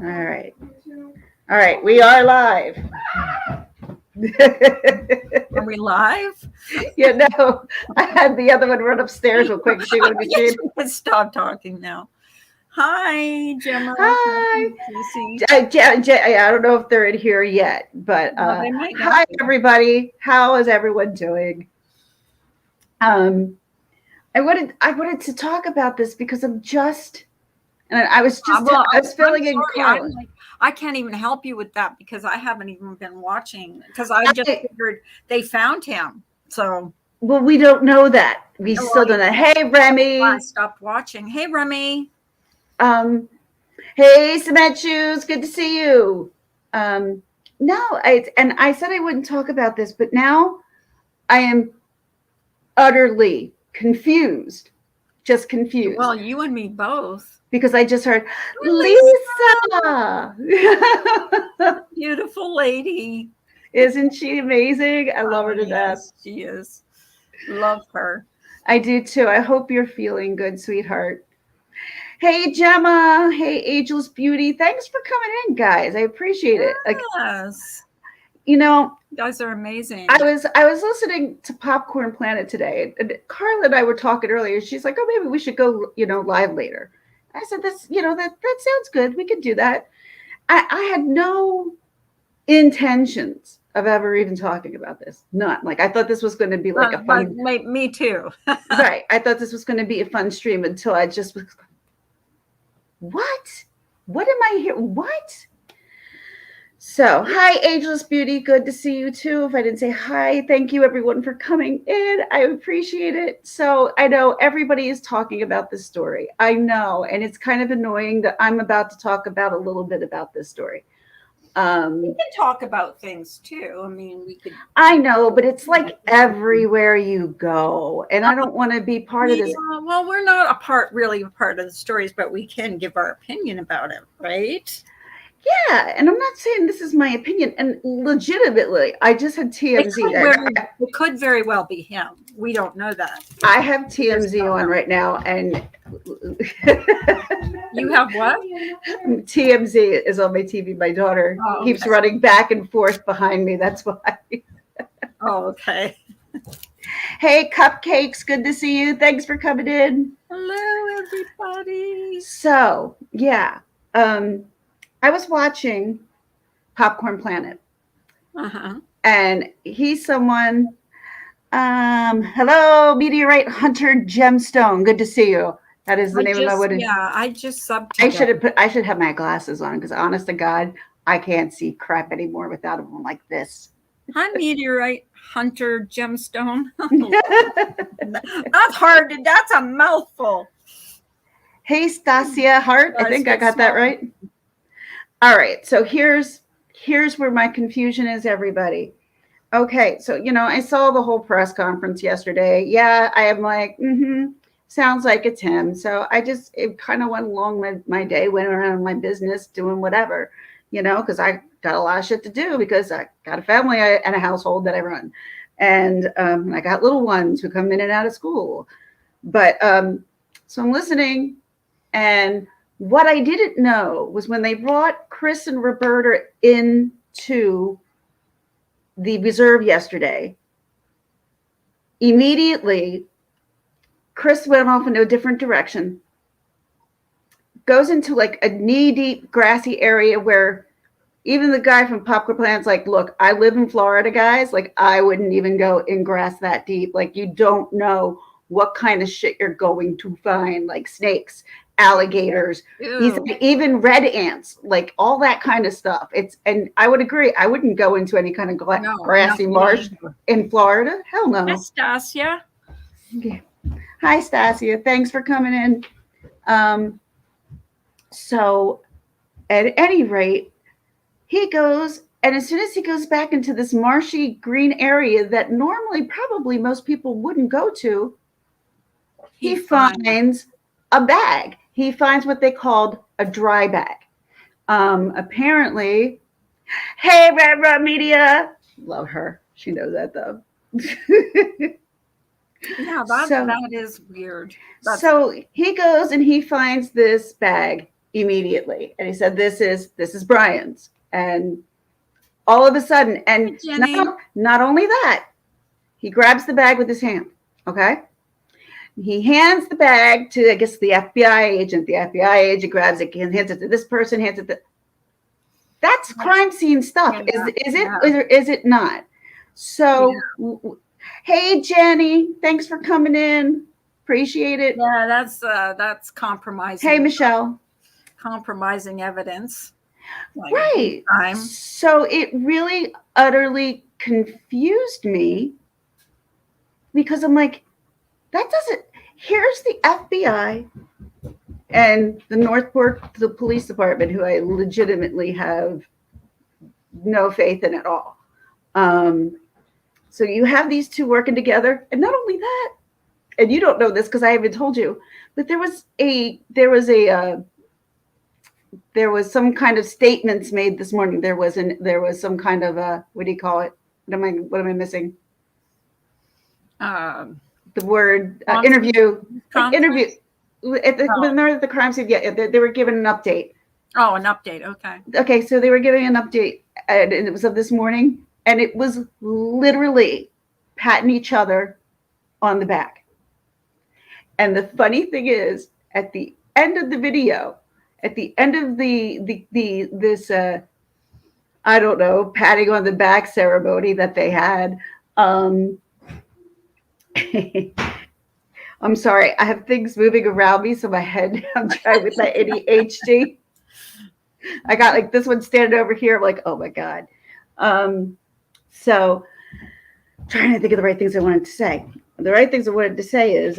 All right. All right. We are live. Are we live? No, I had the other one run upstairs real quick. She going to be Yes, seen. we can stop talking now. Hi, Gemma. Hi. Lucy. I don't know if they're in here yet, but Well, they might not hi be. everybody. How is everyone doing? Um, I wanted to talk about this because Well, I was I'm feeling sorry. I'm encouraged. like, I can't even help you with that because I haven't even been watching because I just I, figured they found him. So, well, we don't know that. We well, still don't know. Hey, I Remy. stopped watching. Hey, Remy. Um, Hey, Cement Shoes, good to see you. No, I said I wouldn't talk about this, but now I am utterly confused, just Well, confused, you and me both. because I just heard Lisa, Lisa. beautiful lady. Isn't she amazing? I love Oh, her to death. yes, she is. Love her. I do too. I hope you're feeling good, sweetheart. Hey, Gemma. Hey, Ageless Beauty. Thanks for coming in, guys. I appreciate it. Like, Yes. you know, You guys are I amazing. was I was listening to Popcorn Planet today, and Carla and I were talking earlier. She's like, "Oh, maybe we should go, live later." I said, "That's that sounds good. We could do that." I had no intentions of ever even talking about this. None. Like I thought this was going to be like a But fun, me too. right? I thought this was going to be a fun stream until I just was, what? What am I here? What? So, hi, Ageless Beauty. Good to see you too. If I didn't say hi, thank you everyone for coming in. I appreciate it. So, I know everybody is talking about this story. I know. And it's kind of annoying that I'm about to talk about a little bit about this story. We Um, can talk about things too. I mean, we could. I know, but it's like everywhere you go. And I don't want to be part of Yeah, this. well, we're not really a part of the stories, but we can give our opinion about it, right? Yeah. And I'm not saying this is my opinion. And legitimately, I just had TMZ. It could very well be him. We don't know that. I have We just TMZ don't on know. right now, and You have what? TMZ is on my TV. My daughter Oh, keeps okay. running back and forth behind me. That's why. Oh, okay. Hey, Cupcakes, good to see you. Thanks for coming in. Hello, everybody. So, yeah, um, I was watching Popcorn Planet, Uh huh. and he's someone. Hello, Meteorite Hunter Gemstone. Good to see you. That is the name of my wood. I just subbed to them. I should have my glasses on because honest to God, I can't see crap anymore without them like this. Hi, Meteorite Hunter Gemstone. That's hard. That's a mouthful. Hey, Stasia Hart. I Guys, think I get got that smart. right. All right. So here's where my confusion is, everybody. Okay, so I saw the whole press conference yesterday. Yeah, I am like, sounds like it's him. So it kind of went along with my day, went around my business, doing whatever, because I got a lot of shit to do because I got a family and a household that I run, and I got little ones who come in and out of school. But so I'm listening, and what I didn't know was when they brought Chris and Roberta into the reserve yesterday, immediately Chris went off into a different direction, goes into like a knee-deep grassy area where even the guy from Popcorn Planet's like, look, I live in Florida, guys. Like, I wouldn't even go in grass that deep. Like, you don't know what kind of shit you're going to find, like snakes, alligators. He's Ew. like, even red ants, like all that kind of stuff. And I would agree. I wouldn't go into any kind of No, not grassy me marsh either. in Florida. Hell no. Nastasia. Okay. Hi, Stasia. Thanks for coming in. Um, so, at any rate, he goes, and as soon as he goes back into this marshy green area that normally probably most people wouldn't go to, He he fine. finds a bag. He finds what they called a dry bag. Apparently, hey, Red Red Media, love her. She knows that though. Yeah, so that is weird. That's So he goes and he finds this bag, immediately. And he said, this is Brian's. And all of a sudden, and Jenny. not only that, he grabs the bag with his hand. Okay. He hands the bag to, I guess, the FBI agent. The FBI agent grabs it and hands it to this person, hands it to. That's crime scene stuff. Yeah, Is it not? So, hey, Jenny, thanks for coming in. Appreciate it. Yeah, that's compromising. Hey, Michelle. Compromising evidence. Right. So it really utterly confused me because I'm like, that doesn't, here's the FBI and the Northport, the police department, who I legitimately have no faith in at all. So you have these two working together, and not only that, and you don't know this because I haven't told you, but there was some kind of statements made this morning. There was some kind of what do you call it? What am I missing? The word interview. Interview at the crime scene. Yeah, they were given an update. Oh, an update. Okay. Okay, so they were giving an update, and it was of this morning, and it was literally patting each other on the back. And the funny thing is, at the end of the video, at the end of this I don't know, patting on the back ceremony that they had. I'm sorry, I have things moving around me, so my head, I'm trying with my ADHD. I got like this one standing over here. I'm like, oh my God. So trying to think of the right things I wanted to say. The right things I wanted to say is,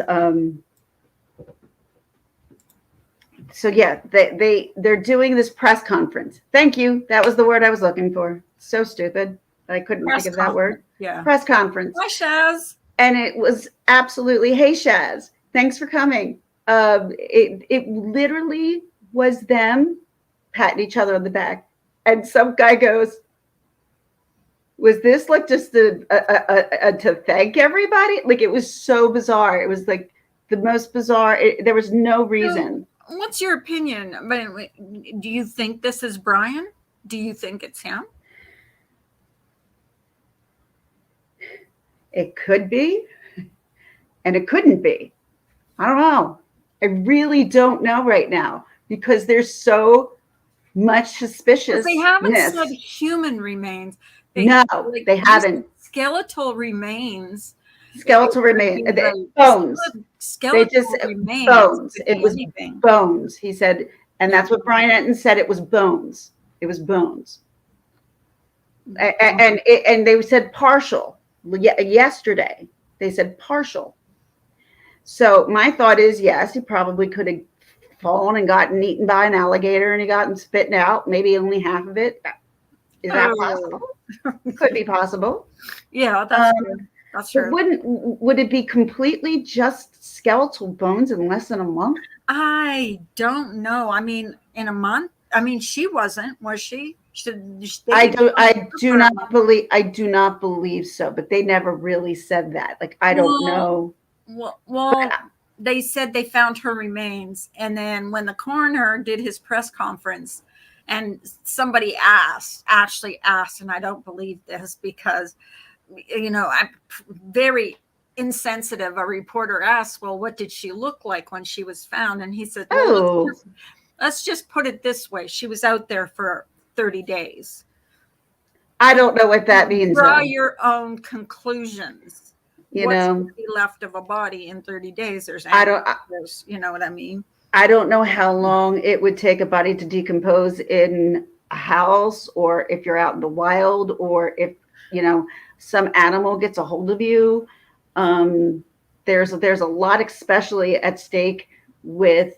so yeah, they're doing this press conference. Thank you. That was the word I was looking for. So stupid. I couldn't think of that word. Yeah. Press conference. Hi, Shaz. And it was absolutely, hey, Shaz, thanks for coming. It literally was them patting each other on the back. And some guy goes, was this like just to thank everybody? Like, it was so bizarre. It was like the most bizarre. There was no reason. So, what's your opinion? Do you think this is Brian? Do you think it's him? It could be, and it couldn't be. I don't know. I really don't know right now because there's so much suspiciousness. They haven't said human remains. They haven't. Skeletal remains. Skeletal remains. Bones. Skeletal remains. Bones. It was bones. He said, and that's what Brian Enton said. It was bones. It was bones. And they said partial. Yesterday, they said partial. So my thought is, yes, he probably could have fallen and gotten eaten by an alligator and he gotten spitting out, maybe only half of it. Is that possible? Could be possible. Yeah, that's true. Would it be completely just skeletal bones in less than a month? I don't know. I mean, in a month? I mean, she wasn't, was she? I do not believe so, but they never really said that. Like, I don't know. Well, they said they found her remains, and then when the coroner did his press conference, and somebody actually asked, and I don't believe this because, I'm very insensitive. A reporter asked, "Well, what did she look like when she was found?" And he said, "Well, let's just put it this way: she was out there for 30 days. I don't know what that means. Draw your own conclusions. What's going to be left of a body in 30 days? You know what I mean? I don't know how long it would take a body to decompose in a house, or if you're out in the wild, or if, some animal gets a hold of you. There's a lot, especially at stake with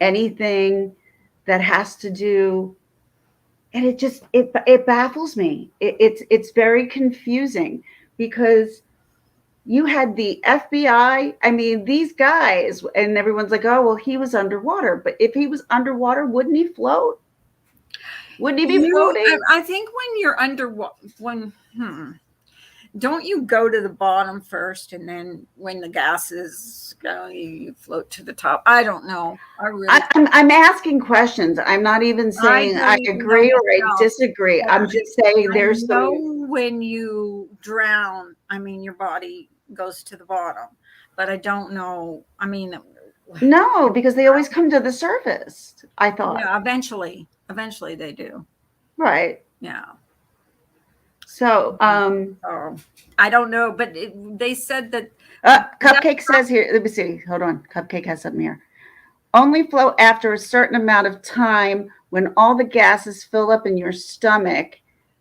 anything that has to do. And it baffles me. It's very confusing because you had the FBI. I mean, these guys, and everyone's like, oh, well, he was underwater. But if he was underwater, wouldn't he float? Wouldn't he be floating? I think when you're underwater, don't you go to the bottom first, and then when the gases go, you float to the top? I don't know. I'm asking questions. I'm not even I saying I don't even know agree or I myself. disagree. But I'm just saying I there's know some. when you drown, I mean, your body goes to the bottom, but I don't know. I mean, No, because they always come to the surface, I thought. yeah, eventually they do. Right. Yeah. So, So I don't know, but they said that that Cupcake says here, let me see. Hold on. Cupcake has something here. Only flow after a certain amount of time when all the gases fill up in your stomach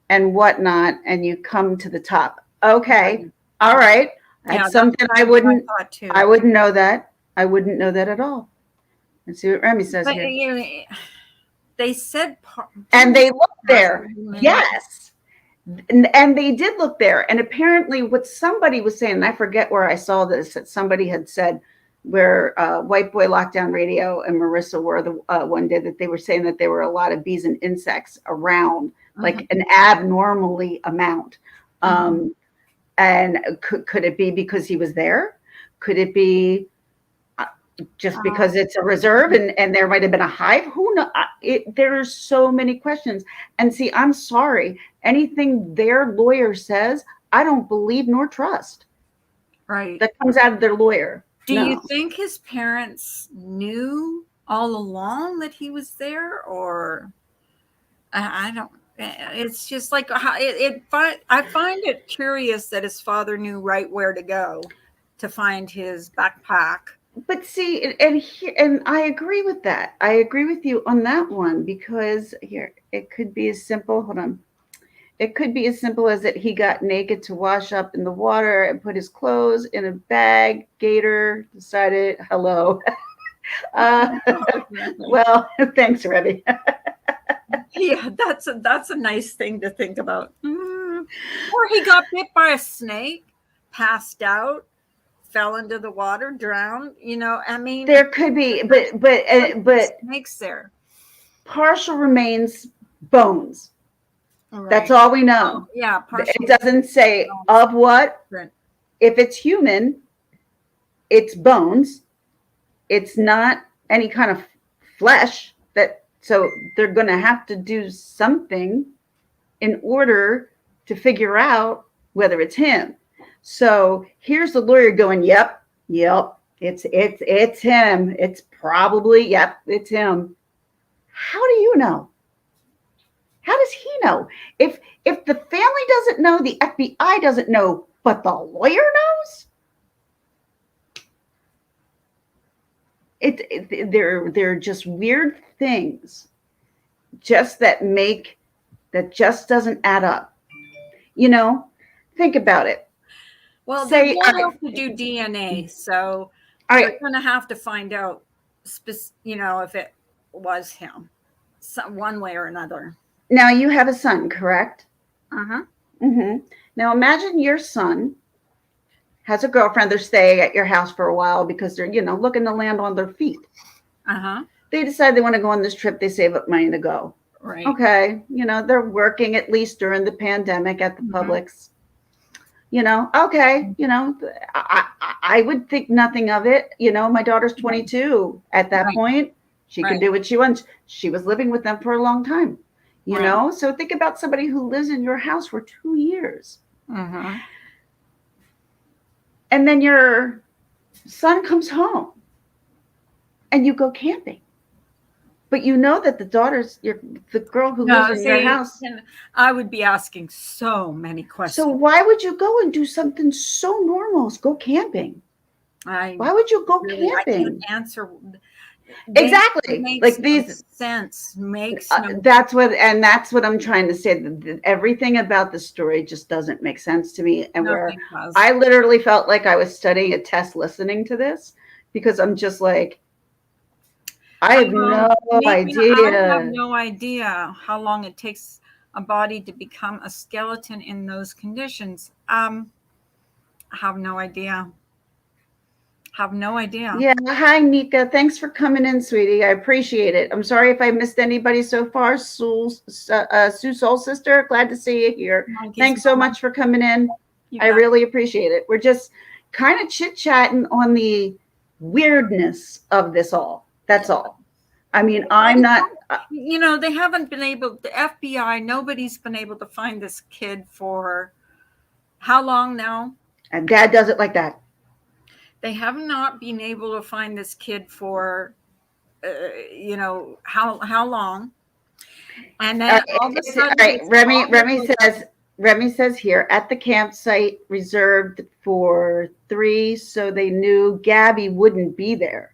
and whatnot, and you come to the top. Okay. All right. yeah, That's something I what I wouldn't, thought too. I wouldn't know that. I wouldn't know that at all. Let's see what Remy says But here. you know, they said And they look partial there. remains. Yes. And they did look there. And apparently, what somebody was saying, and I forget where I saw this, that somebody had said where White Boy Lockdown Radio and Marissa were the one day that they were saying that there were a lot of bees and insects around, like an abnormally amount. And could it be because he was there? Could it be just because it's a reserve and there might have been a hive? Who knows? There's so many questions. And see, I'm sorry. Anything their lawyer says, I don't believe nor trust. Right. That comes out of their lawyer. Do you think his parents knew all along that he was there, or I don't? It's just like I find it curious that his father knew right where to go to find his backpack. But see, and I agree with that. I agree with you on that one because here it could be as simple. Hold on. It could be as simple as that he got naked to wash up in the water and put his clothes in a bag. Gator decided, hello. Well, thanks, Rebby. Yeah, that's a nice thing to think about. Or he got bit by a snake, passed out, fell into the water, drowned. You know, I mean, there could be, but snakes there. Partial remains bones. Right. That's all we know. Yeah, it doesn't say bones. Of what. Right. If it's human, it's bones. It's not any kind of flesh. So they're going to have to do something in order to figure out whether it's him. So here's the lawyer going, yep, it's him. It's probably, yep, it's him. How do you know? How does he know? If the family doesn't know, the FBI doesn't know, but the lawyer knows? They're just weird things just that just doesn't add up. You know, think about it. Well, they have to do DNA, so they're going to have to find out, you know, if it was him, one way or another. Now you have a son, correct? Uh-huh. Mm-hmm. Now imagine your son has a girlfriend. They're staying at your house for a while because they're, looking to land on their feet. Uh-huh. They decide they want to go on this trip. They save up money to go. Right. Okay. They're working at least during the pandemic at the Publix. Okay. I would think nothing of it. My daughter's 22 at that point. She can do what she wants. She was living with them for a long time. You know, so think about somebody who lives in your house for 2 years. Mm-hmm. And then your son comes home and you go camping. But you know that the girl who lives in your house. I would be asking so many questions. So why would you go and do something so normal as go camping? Why would you go camping? I can't answer. Exactly. Like these sense makes that's what I'm trying to say. Everything about the story just doesn't make sense to me. And where I literally felt like I was studying a test listening to this, because I'm just like, I have no idea. I have no idea how long it takes a body to become a skeleton in those conditions. I have no idea. Yeah. Hi, Nika. Thanks for coming in, sweetie. I appreciate it. I'm sorry if I missed anybody so far. Sue Soul Sister, glad to see you here. Thanks so much for coming in. You I got really appreciate it. We're just kind of chit-chatting on the weirdness of this all. That's all. I mean, I'm not, they haven't been able, the FBI, nobody's been able to find this kid for how long now? and Dad does it like that. They have not been able to find this kid for, how long? And then all of a All sudden, right. Remy says here at the campsite reserved for 3, so they knew Gabby wouldn't be there.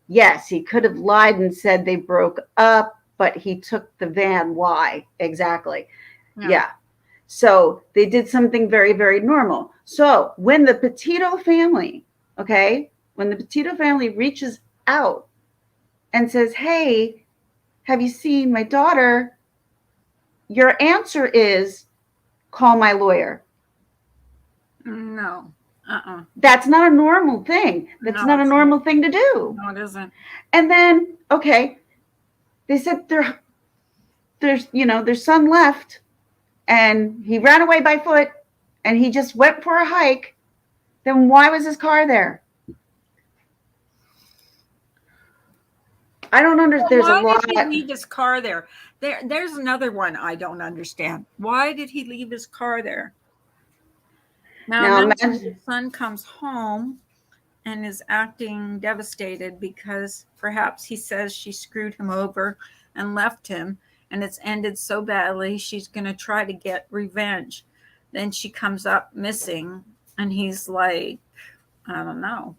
Yes, he could have lied and said they broke up, but he took the van. Why? Exactly. Yeah. So they did something very, very normal. So when the Petito family, okay, when the Petito family reaches out and says, hey, have you seen my daughter? Your answer is call my lawyer. No. That's not a normal thing. That's not a normal thing to do. No, it isn't. And then, okay, they said there's their son left and he ran away by foot and he just went for a hike. Then why was his car there? I don't understand. There's a lot. Why did he leave his car there? There's another one I don't understand. Why did he leave his car there? Now the son comes home and is acting devastated because perhaps he says she screwed him over and left him, and it's ended so badly she's going to try to get revenge. Then she comes up missing, and he's like, I don't know.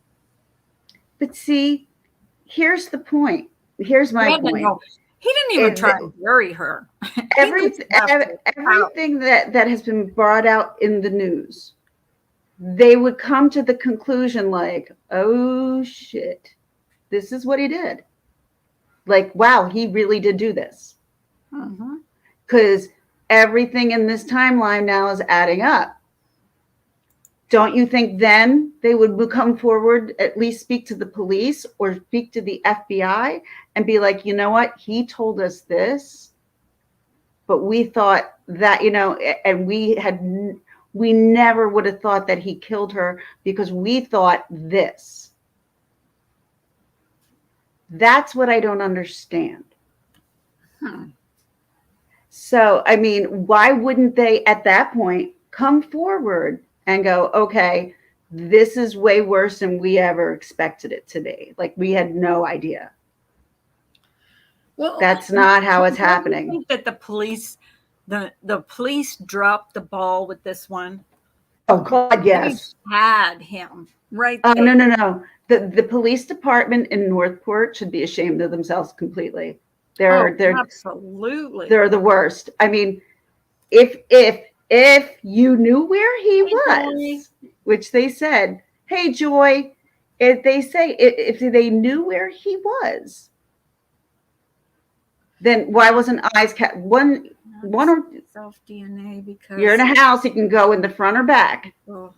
But see, here's the point. Here's my point. He didn't even try to bury her. Everything that has been brought out in the news, they would come to the conclusion like, oh shit, this is what he did. Like, wow, he really did do this. Because everything in this timeline now is adding up. Don't you think then they would come forward, at least speak to the police or speak to the FBI and be like, you know what? He told us this, but we thought that, and we never would have thought that he killed her because we thought this. That's what I don't understand. So, I mean, why wouldn't they at that point come forward and go, okay, this is way worse than we ever expected it to be. Like we had no idea. Well, that's not how it's happening. I think that the police dropped the ball with this one. Oh God, yes. They had him right there. No. The police department in Northport should be ashamed of themselves completely. They're absolutely. They're the worst. I mean, if you knew where he was, which they said, hey, Joy, if they knew where he was, then why wasn't eyes one or self DNA? Because you're in a house, you can go in the front or back. And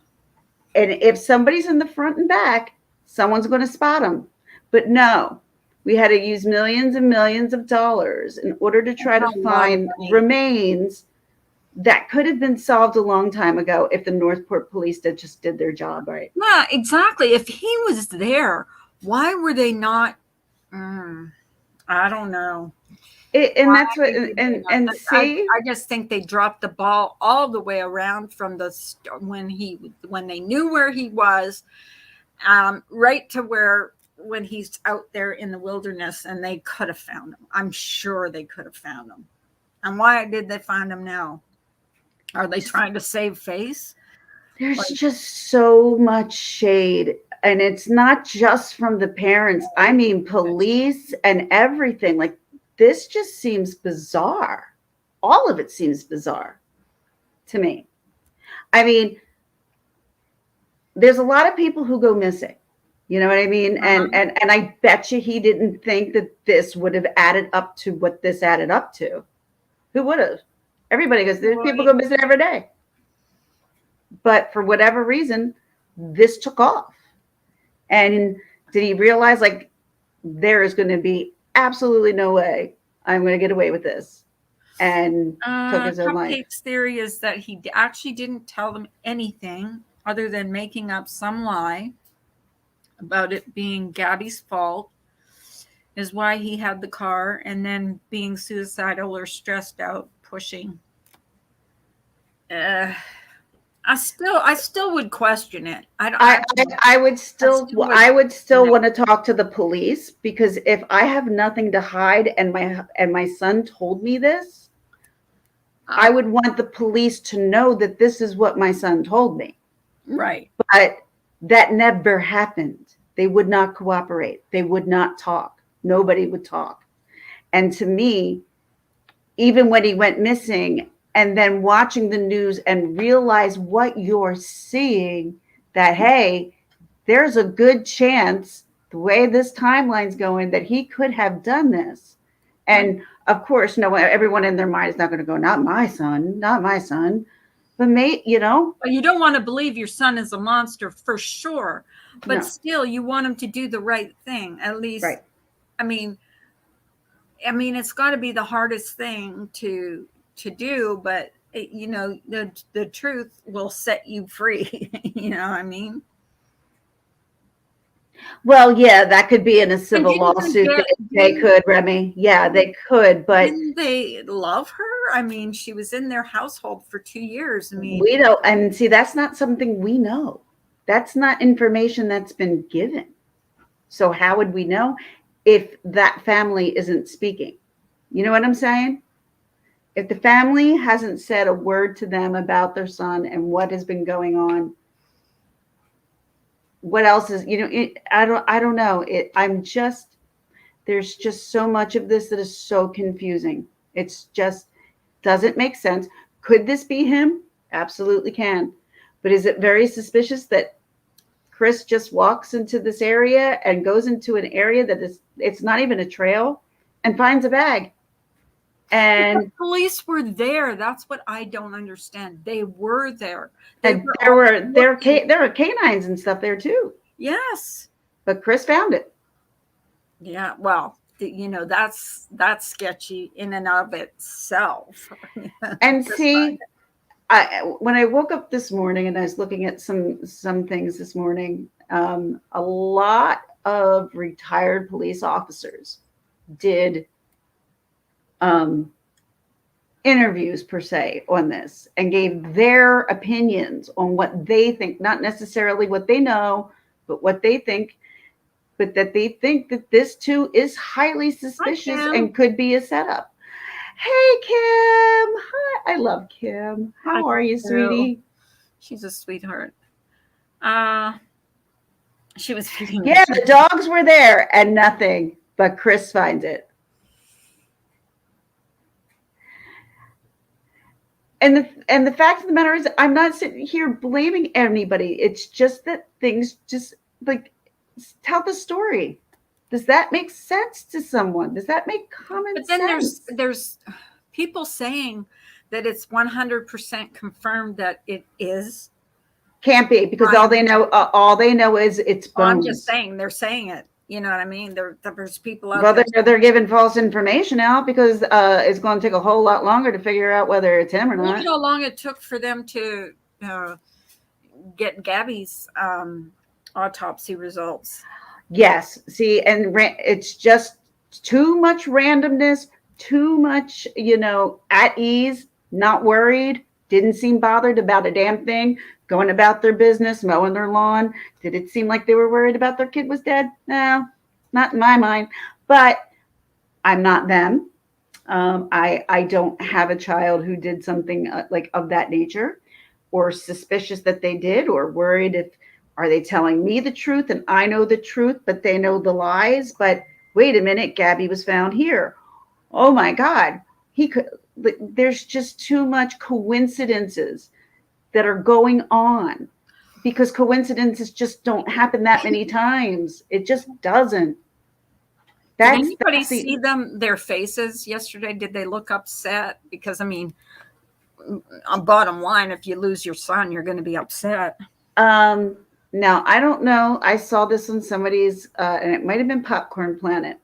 if somebody's in the front and back, someone's going to spot them. But no, we had to use millions and millions of dollars in order to try to find remains that could have been solved a long time ago if the Northport police just did their job right. Yeah, exactly. If he was there, why were they not? I don't know. That's what. And see, I just think they dropped the ball all the way around from when they knew where he was, right to when he's out there in the wilderness, and they could have found him. I'm sure they could have found him. And why did they find him now? Are they trying to save face? There's just so much shade. And it's not just from the parents. I mean, police and everything. Like, this just seems bizarre. All of it seems bizarre to me. I mean, there's a lot of people who go missing. You know what I mean? And I bet you he didn't think that this would have added up to what this added up to. Who would have? Everybody goes, there's people go missing every day. But for whatever reason, this took off. And did he realize, like, there is going to be absolutely no way I'm going to get away with this? and took his own life. Cupcake's theory is that he actually didn't tell them anything other than making up some lie about it being Gabby's fault, is why he had the car, and then being suicidal or stressed out, pushing. I still would question it. I would still want to talk to the police, because if I have nothing to hide and my son told me this, I would want the police to know that this is what my son told me. Right. But that never happened. They would not cooperate. They would not talk. Nobody would talk. And to me, even when he went missing, and then watching the news and realize what you're seeing, that, hey, there's a good chance, the way this timeline's going, that he could have done this. And of course, no, everyone in their mind is not going to go, not my son, not my son. But you don't want to believe your son is a monster for sure. But no. Still, you want him to do the right thing, at least. Right. I mean, it's got to be the hardest thing to do, but the truth will set you free. You know what I mean? Well, yeah, that could be in a civil lawsuit. They could, Remy. Yeah, they could, but didn't they love her? I mean, she was in their household for 2 years. I mean, we don't, and see, that's not something we know. That's not information that's been given. So how would we know if that family isn't speaking? You know what I'm saying? If the family hasn't said a word to them about their son and what has been going on, what else is, I don't know. There's just so much of this that is so confusing. It's just doesn't make sense. Could this be him? Absolutely can. But is it very suspicious that Chris just walks into this area and goes into an area that it's not even a trail, and finds a bag? And the police were there. That's what I don't understand. They were there. There were canines and stuff there too. Yes. But Chris found it. Yeah. Well, that's sketchy in and of itself. And see, when I woke up this morning and I was looking at some things this morning, a lot of retired police officers did interviews per se on this and gave their opinions on what they think, not necessarily what they know, but what they think, but that they think that this too is highly suspicious and could be a setup. Hey, Kim. Hi. I love Kim. How are you, sweetie? She's a sweetheart. She was feeding. Yeah, the dogs were there and nothing, but Chris finds it. And the fact of the matter is, I'm not sitting here blaming anybody. It's just that things just like, tell the story. Does that make sense to someone? Does that make common sense? But then there's people saying that it's 100% confirmed that it is. Can't be, because all they know is it's bones. I'm just saying, they're saying it. You know what I mean? There's people out there. Well, they're giving false information out because it's going to take a whole lot longer to figure out whether it's him or not. Look how long it took for them to get Gabby's autopsy results. Yes. See, and it's just too much randomness, too much, at ease, not worried, didn't seem bothered about a damn thing, going about their business, mowing their lawn. Did it seem like they were worried about their kid was dead? No, not in my mind. But I'm not them. I don't have a child who did something like of that nature, or suspicious that they did, or worried are they telling me the truth and I know the truth, but they know the lies. But wait a minute, Gabby was found here. Oh my God. There's just too much coincidences that are going on, because coincidences just don't happen that many times. It just doesn't. Did anybody see their faces yesterday? Did they look upset? Because, I mean, bottom line, if you lose your son, you're going to be upset. Now, I don't know. I saw this on somebody's, and it might have been Popcorn Planet,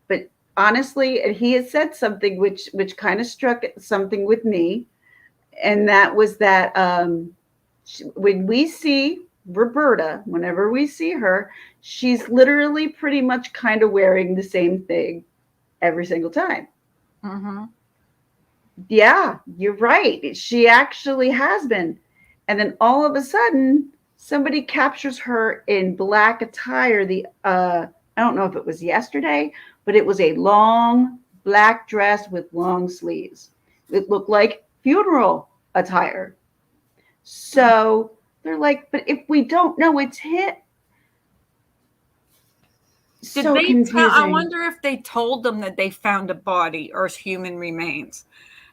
but honestly, and he had said something which kind of struck something with me, and that was that when we see Roberta, whenever we see her, she's literally pretty much kind of wearing the same thing every single time. Mm-hmm. Yeah, you're right. She actually has been. And then all of a sudden, somebody captures her in black attire. I don't know if it was yesterday, but it was a long black dress with long sleeves. It looked like funeral attire. So they're like, but if we don't know it's hit, Did so they tell? I confusing. wonder if they told them that they found a body or human remains,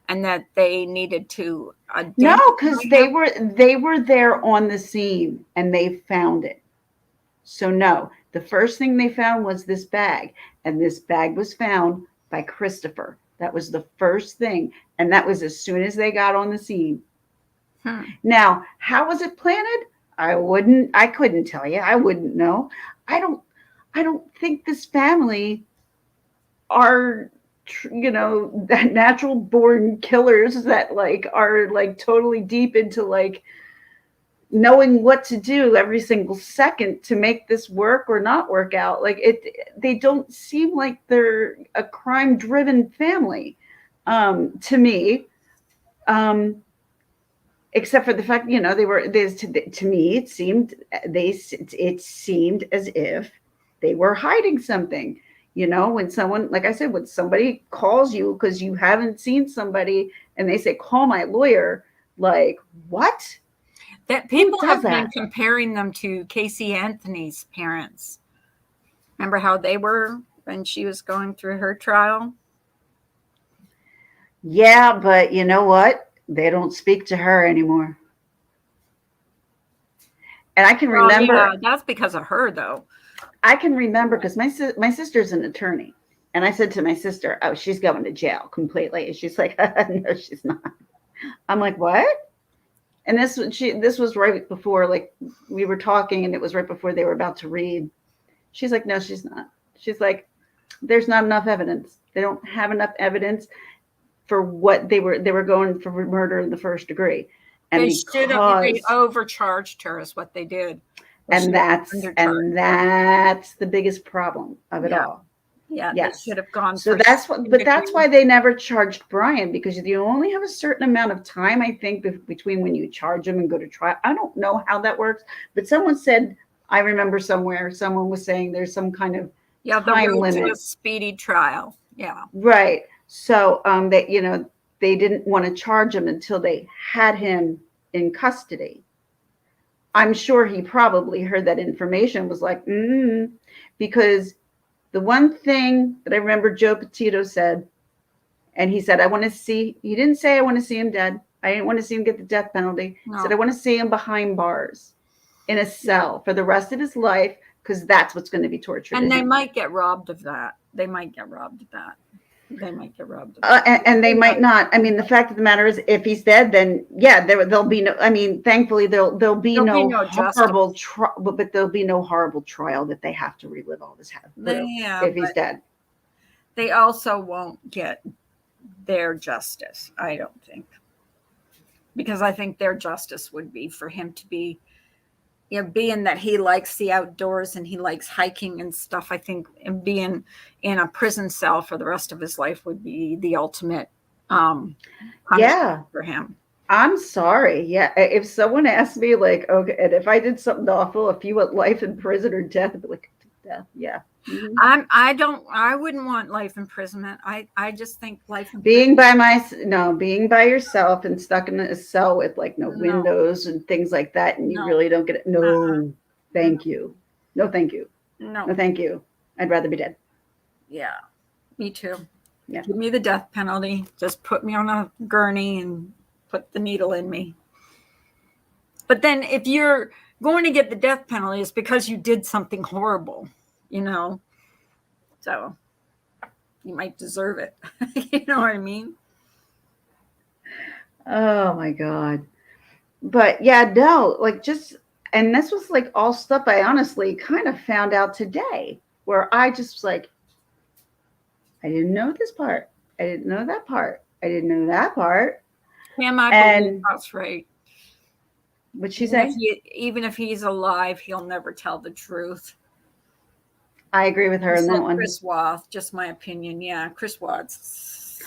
and that they needed to No, identify because them. they were there on the scene and they found it. So no, the first thing they found was this bag, and this bag was found by Christopher. That was the first thing, and that was as soon as they got on the scene. Hmm. Now, how was it planted? I couldn't tell you. I wouldn't know. I don't I don't think this family are natural born killers that like are like totally deep into like knowing what to do every single second to make this work or not work out. Like they don't seem like they're a crime driven family to me. Um, except for the fact, they were there's to me it seemed as if they were hiding something. When someone, like I said, when somebody calls you because you haven't seen somebody and they say, call my lawyer, like, what? That Who people does have been that? comparing them to Casey Anthony's parents. Remember how they were when she was going through her trial? Yeah, but you know what? They don't speak to her anymore. And I can Well, yeah, remember, that's because of her, though. because my sister's an attorney, and I said to my sister, "Oh, she's going to jail completely." And she's like, "No, she's not." I'm like, "What?" And this was right before, like, we were talking, and it was right before they were about to read. She's like, "No, she's not." She's like, "There's not enough evidence. They don't have enough evidence for what they were going for murder in the first degree." And They should have. They because overcharged her, is what they did. They and should have that's undercharged and her. that's the biggest problem of it Yeah, all. yeah. They Yes. should have gone So for that's what, second but that's degree. why they never charged Brian, because you only have a certain amount of time, I think, between when you charge him and go to trial. I don't know how that works, but someone said, I remember somewhere, someone was saying there's some kind of Yeah, the time road to a limit. speedy trial. Yeah. Right. So that, they didn't want to charge him until they had him in custody. I'm sure he probably heard that information, was like, because the one thing that I remember Joe Petito said, and he said, he didn't say, I want to see him dead. I didn't want to see him get the death penalty. He said, I No. want to see him behind bars in a Yeah. cell for the rest of his life, because that's what's going to be torture to And they him. might get robbed of that. They might get robbed of that. They might get robbed of Uh, that. and, and they Who might knows? not. I mean, the fact of the matter is, if he's dead, then yeah, there'll be no. I mean, thankfully, there'll be There'll be no no horrible justice. trial, but there'll be no horrible trial that they have to relive all this through Yeah, if he's but dead. they also won't get their justice, I don't think. Because I think their justice would be for him to be, being that he likes the outdoors and he likes hiking and stuff, I think being in a prison cell for the rest of his life would be the ultimate punishment Yeah, for him. I'm sorry. Yeah, if someone asked me, like, okay, and if I did something awful, if you want life in prison or death, I'd be like, death. Yeah. I wouldn't want life imprisonment. I just think life Being imprisonment. by my no, being by yourself and stuck in a cell with like no No, windows and things like that, and you no, really don't get it. No, no, thank you. No, thank you. no. No, thank you. I'd rather be dead. Yeah, me too. Yeah. Give me the death penalty. Just put me on a gurney and put the needle in me. But then if you're going to get the death penalty, it's because you did something horrible, you know? So you might deserve it. You know what I mean? Oh my God. But yeah, no, like just, and this was like all stuff I honestly kind of found out today, where I just was like, I didn't know this part. I didn't know that part. I didn't know that part. Kim, I believe And that's right. what'd she say? Even if he's alive, he'll never tell the truth. I agree with her on Just that like one. Chris Wath, just my opinion. Yeah, Chris Wath's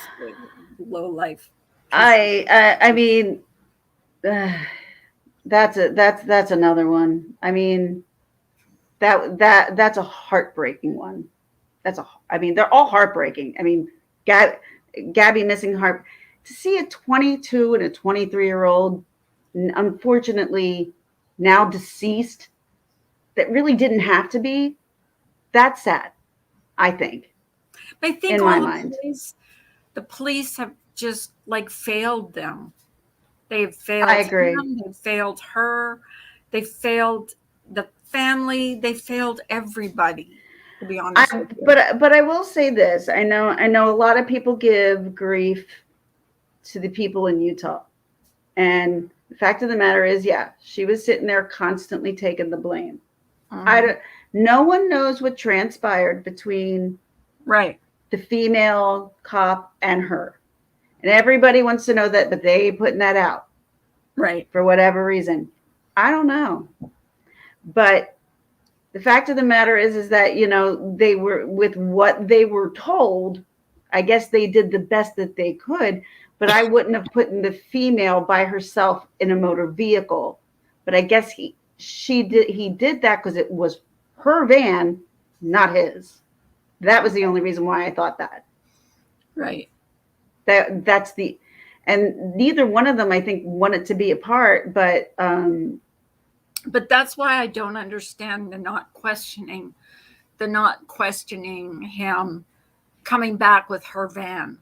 low life piece. I mean, uh, that's another one. I mean, that's a heartbreaking one. I mean, they're all heartbreaking. I mean, Gabby missing heart. To see a 22 and a 23-year-old, unfortunately now deceased, that really didn't have to be. That's sad. I think, I think in all my mind. the police have just like failed them. They've I failed agree. him. They failed her. They failed the family. They failed everybody. To be I honest with you. but I will say this. I know a lot of people give grief to the people in Utah. And the fact of the matter is, yeah, she was sitting there constantly taking the blame. I Mm-hmm. don't, no one knows what transpired between Right. the female cop and her. And everybody wants to know that, but they ain't putting that out Right. for whatever reason. I don't know. But the fact of the matter is that, they were with what they were told. I guess they did the best that they could, but I wouldn't have put the female by herself in a motor vehicle. But I guess he did that because it was her van, not his. That was the only reason why I thought that. Right. That's the and neither one of them I think wanted to be apart, But that's why I don't understand the not questioning him coming back with her van.